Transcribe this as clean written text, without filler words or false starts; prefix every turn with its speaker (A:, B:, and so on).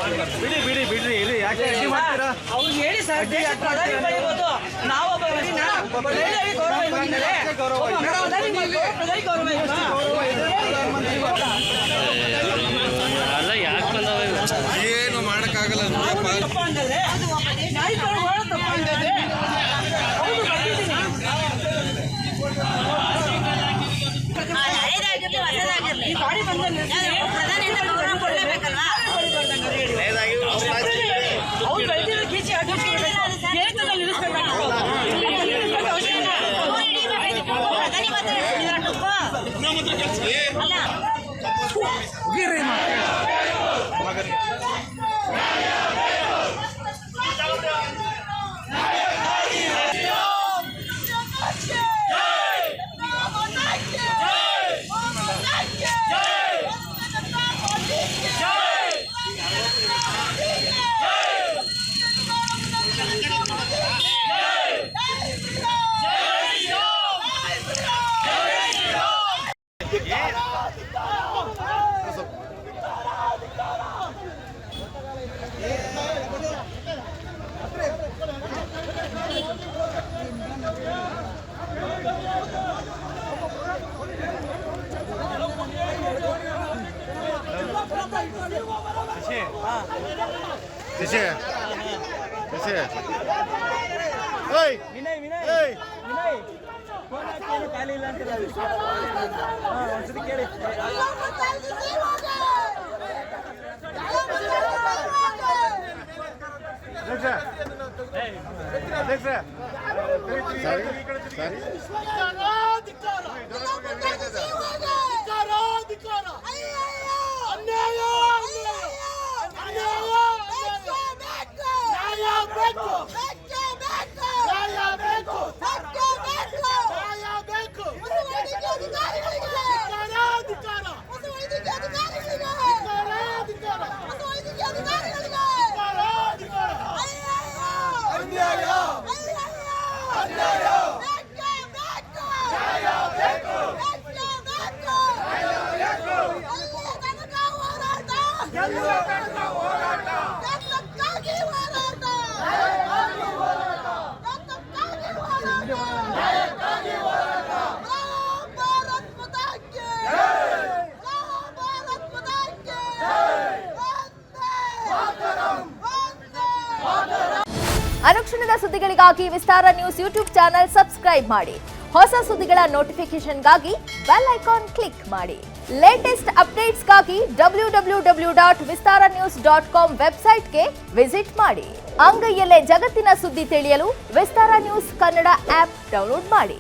A: ಬಿಡ್ರಿ ಇಲ್ಲಿ ಯಾಕೆ ಅಡ್ಡಿ ಮಾಡ್ತೀರಾ?
B: ಅವ್ರು ಹೇಳಿ ಸರ್, ದೇಶ ಪ್ರಧಾನಿ ಪಡೆಯಬಹುದು. ನಾವೊಬ್ಬ
C: ಏನು ಮಾಡಕ್ಕಾಗಲ್ಲ.
D: ಅನುಕ್ಷಣದ ಸುದ್ದಿಗಳಿಗಾಗಿ ವಿಸ್ತಾರ ನ್ಯೂಸ್ ಯೂಟ್ಯೂಬ್ ಚಾನೆಲ್ ಸಬ್ಸ್ಕ್ರೈಬ್ ಮಾಡಿ. ಹೊಸ ಸುದ್ದಿಗಳ ನೋಟಿಫಿಕೇಶನ್ಗಾಗಿ ಬೆಲ್ ಐಕಾನ್ ಕ್ಲಿಕ್ ಮಾಡಿ. ಲೇಟೆಸ್ಟ್ ಅಪ್ಡೇಟ್ಸ್ಗಾಗಿ www.vistaranews.com ವೆಬ್ಸೈಟ್ಗೆ ವಿಸಿಟ್ ಮಾಡಿ. ಅಂಗೈಯಲ್ಲೇ ಜಗತ್ತಿನ ಸುದ್ದಿ ತಿಳಿಯಲು ವಿಸ್ತಾರ ನ್ಯೂಸ್ ಕನ್ನಡ ಆಪ್ ಡೌನ್ಲೋಡ್ ಮಾಡಿ.